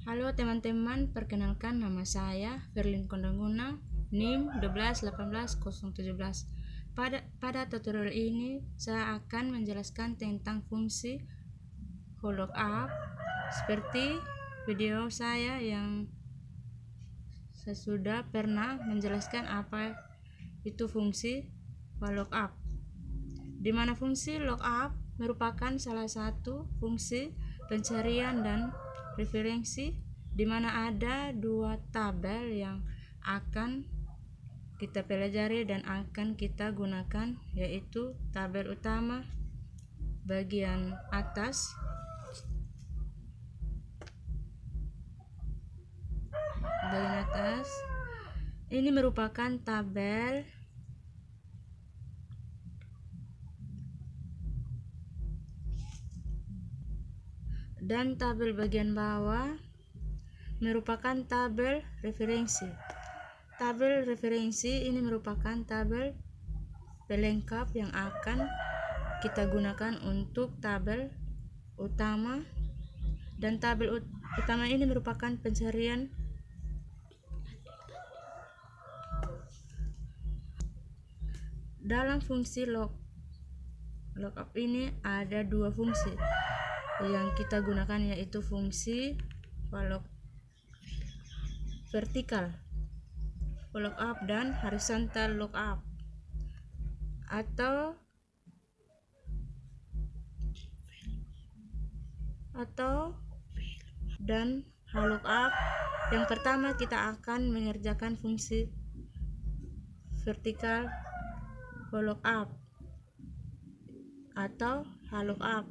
Halo teman-teman, perkenalkan nama saya Verlin Kondanguna, NIM 1218017. Pada tutorial ini saya akan menjelaskan tentang fungsi lookup seperti video saya yang saya sudah pernah menjelaskan apa itu fungsi lookup, di mana fungsi lookup merupakan salah satu fungsi pencarian dan referensi di mana ada dua tabel yang akan kita pelajari dan akan kita gunakan, yaitu tabel utama bagian atas ini merupakan tabel dan tabel bagian bawah merupakan tabel referensi. Tabel referensi ini merupakan tabel pelengkap yang akan kita gunakan untuk tabel utama, dan tabel utama ini merupakan pencarian dalam fungsi lookup. Ini ada dua fungsi yang kita gunakan, yaitu fungsi vertikal lookup dan horizontal lookup, atau dan lookup. Yang pertama kita akan mengerjakan fungsi vertikal lookup atau lookup.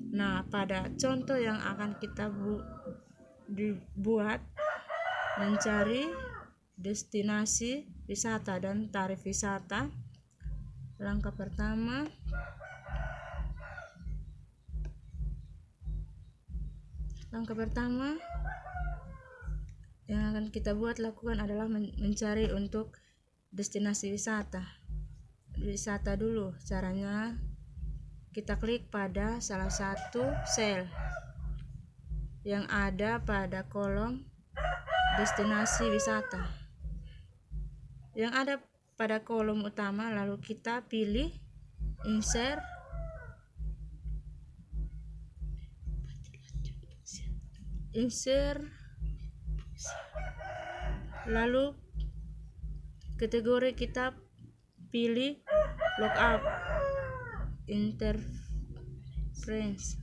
Nah, pada contoh yang akan kita dibuat mencari destinasi wisata dan tarif wisata. Langkah pertama, yang akan kita lakukan adalah mencari untuk destinasi wisata dulu. Caranya kita klik pada salah satu sel yang ada pada kolom destinasi wisata yang ada pada kolom utama, lalu kita pilih insert, lalu kategori kita pilih lookup interference,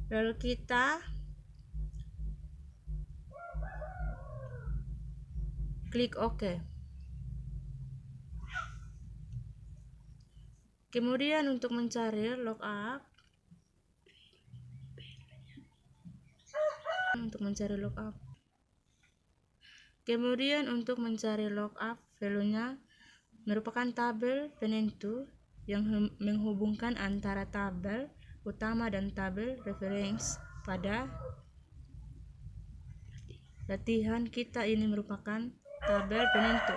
lalu kita klik OK. Kemudian untuk mencari lookup, value-nya merupakan tabel penentu yang menghubungkan antara tabel utama dan tabel reference. Pada latihan kita ini merupakan tabel penentu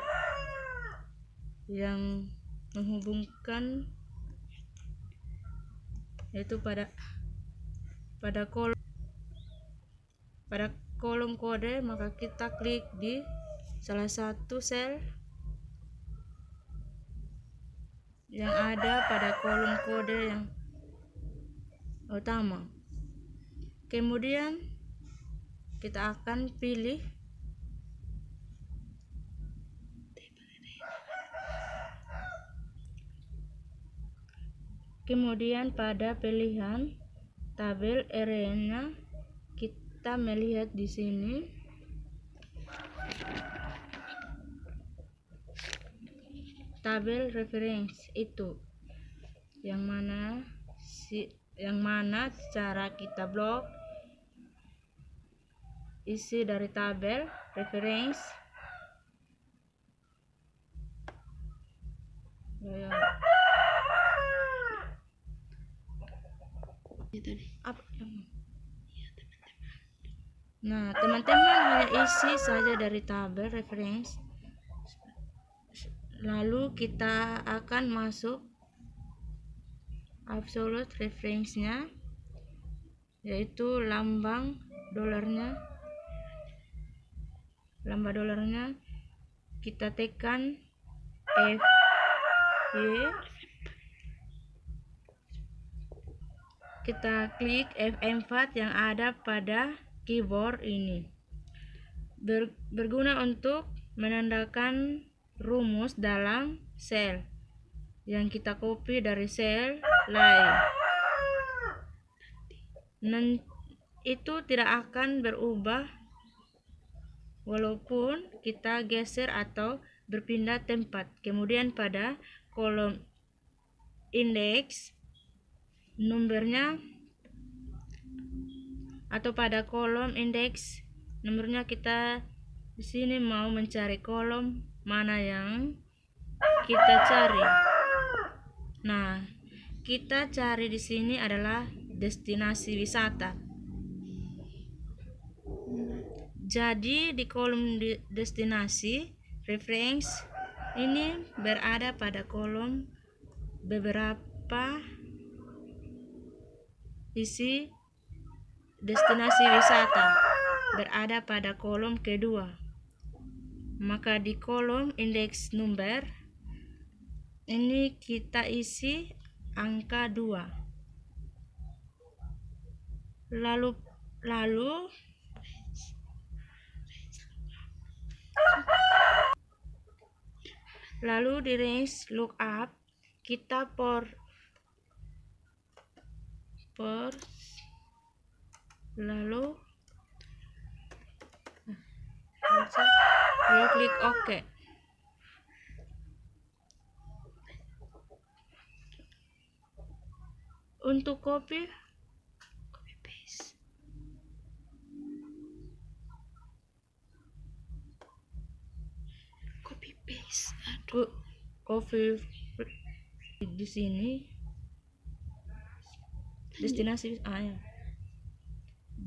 yang menghubungkan, yaitu pada kolom kode, maka kita klik di salah satu sel yang ada pada kolom kode yang utama. Kemudian kita akan pilih pada pilihan tabel area-nya kita melihat di sini tabel reference itu yang mana cara kita blok isi dari tabel reference. Nah, teman-teman hanya isi saja dari tabel reference, lalu kita akan masuk absolute reference-nya, yaitu lambang dolarnya, kita tekan FY, kita klik F4 yang ada pada keyboard ini. Berguna untuk menandakan rumus dalam sel yang kita copy dari sel lain. Itu tidak akan berubah walaupun kita geser atau berpindah tempat. Kemudian pada kolom indeks nomornya atau pada kolom indeks nomornya, kita di sini mau mencari kolom mana yang kita cari. Nah, kita cari di sini adalah destinasi wisata. Jadi di kolom destinasi reference ini berada pada kolom beberapa isi destinasi wisata berada pada kolom kedua. Maka di kolom indeks number ini kita isi angka 2. Lalu di range lookup kita lalu klik OK. Untuk copy paste. Copy di sini destinasi ya.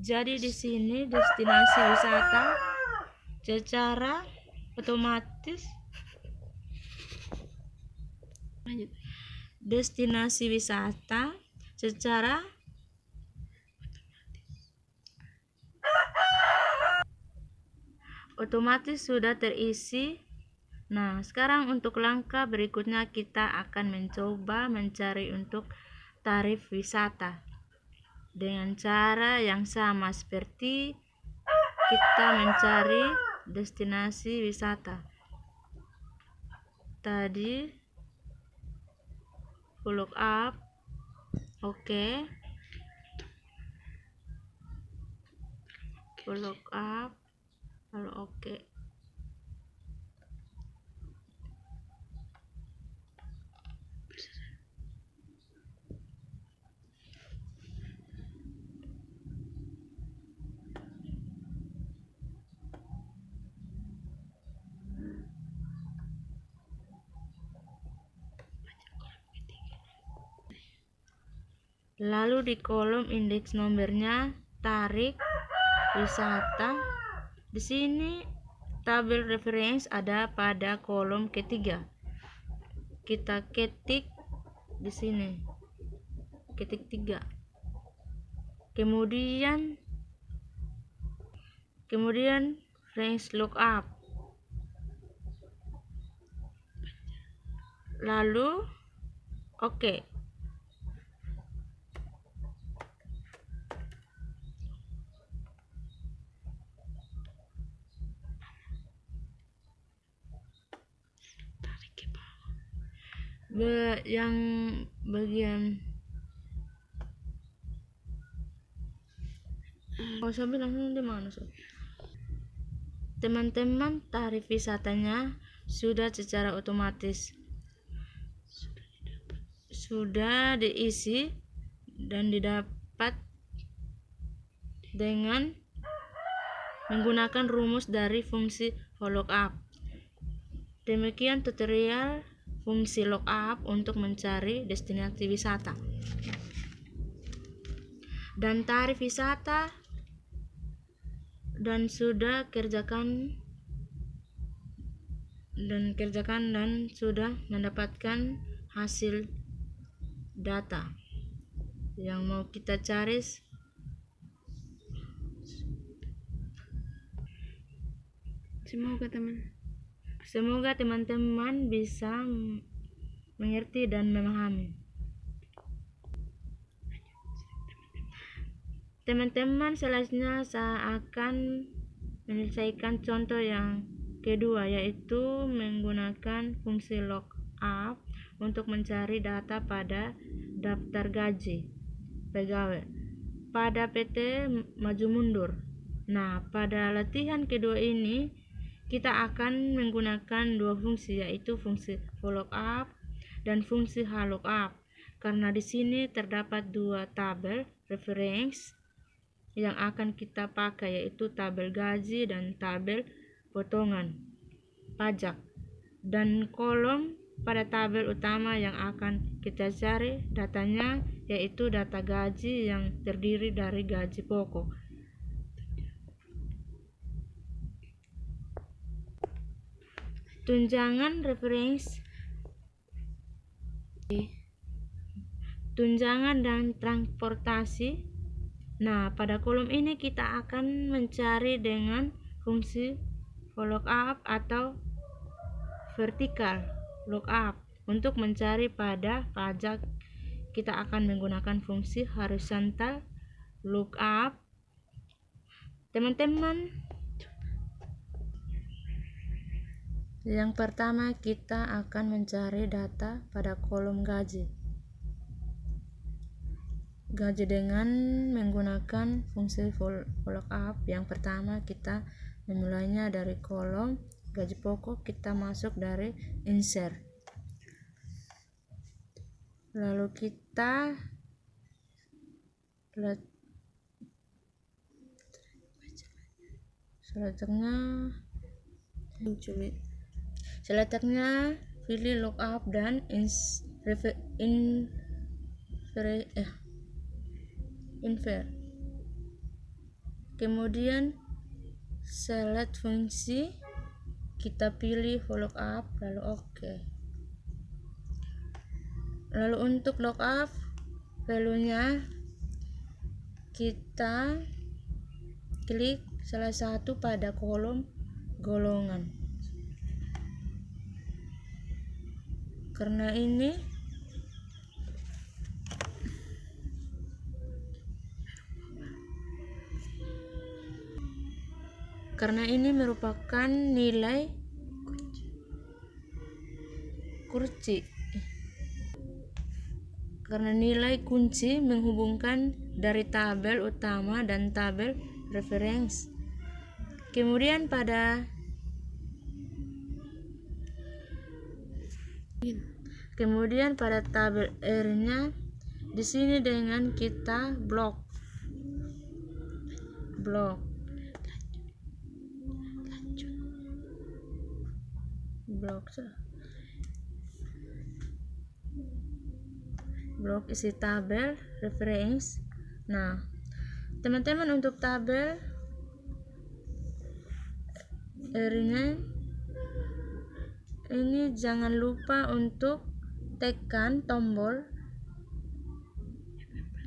Jadi di sini destinasi wisata secara otomatis sudah terisi. Nah, sekarang untuk langkah berikutnya kita akan mencoba mencari untuk tarif wisata dengan cara yang sama seperti kita mencari destinasi wisata tadi. Lookup OK, lookup lalu OK. Lalu di kolom indeks nomornya tarik wisata. Di sini tabel reference ada pada kolom ketiga. Kita ketik di sini, ketik 3. Kemudian range lookup. Lalu OK. Yang bagian sambil langsung di mana teman-teman, tarif wisatanya sudah secara otomatis sudah diisi dan didapat dengan menggunakan rumus dari fungsi lookup. Demikian tutorial fungsi lookup untuk mencari destinasi wisata dan tarif wisata, dan sudah kerjakan dan sudah mendapatkan hasil data yang mau kita cari Semoga teman-teman bisa mengerti dan memahami. Teman-teman, selanjutnya saya akan menyelesaikan contoh yang kedua, yaitu menggunakan fungsi lookup untuk mencari data pada daftar gaji pegawai pada PT Maju Mundur. Nah, pada latihan kedua ini kita akan menggunakan dua fungsi, yaitu fungsi VLOOKUP dan fungsi HLOOKUP, karena di sini terdapat dua tabel reference yang akan kita pakai, yaitu tabel gaji dan tabel potongan pajak, dan kolom pada tabel utama yang akan kita cari datanya, yaitu data gaji yang terdiri dari gaji pokok. Tunjangan referensi, tunjangan dan transportasi. Nah, pada kolom ini kita akan mencari dengan fungsi VLOOKUP atau vertical lookup. Untuk mencari pada pajak, kita akan menggunakan fungsi horizontal lookup. Teman-teman, yang pertama kita akan mencari data pada kolom gaji dengan menggunakan fungsi VLOOKUP. Yang pertama kita memulainya dari kolom gaji pokok, kita masuk dari insert, lalu kita selanjutnya pilih lookup dan infer. Kemudian select fungsi, kita pilih VLOOKUP, lalu oke. Lalu untuk lookup value-nya kita klik salah satu pada kolom golongan. Karena ini merupakan nilai kunci menghubungkan dari tabel utama dan tabel reference. Kemudian pada tabel R-nya di sini dengan kita blok. Blok isi tabel reference. Nah, teman-teman, untuk tabel R-nya ini jangan lupa untuk tekan tombol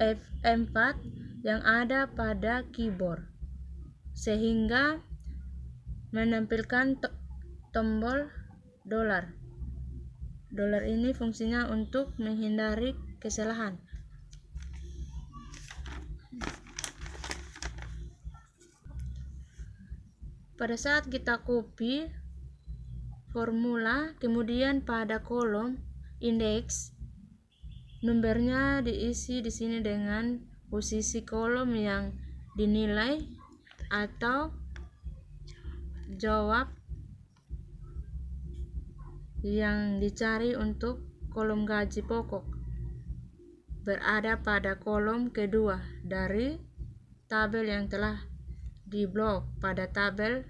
F4 yang ada pada keyboard sehingga menampilkan tombol dolar. Dolar ini fungsinya untuk menghindari kesalahan. Pada saat kita copy formula, kemudian pada kolom indeks, nomornya diisi di sini dengan posisi kolom yang dinilai atau jawab yang dicari. Untuk kolom gaji pokok berada pada kolom kedua dari tabel yang telah diblok pada tabel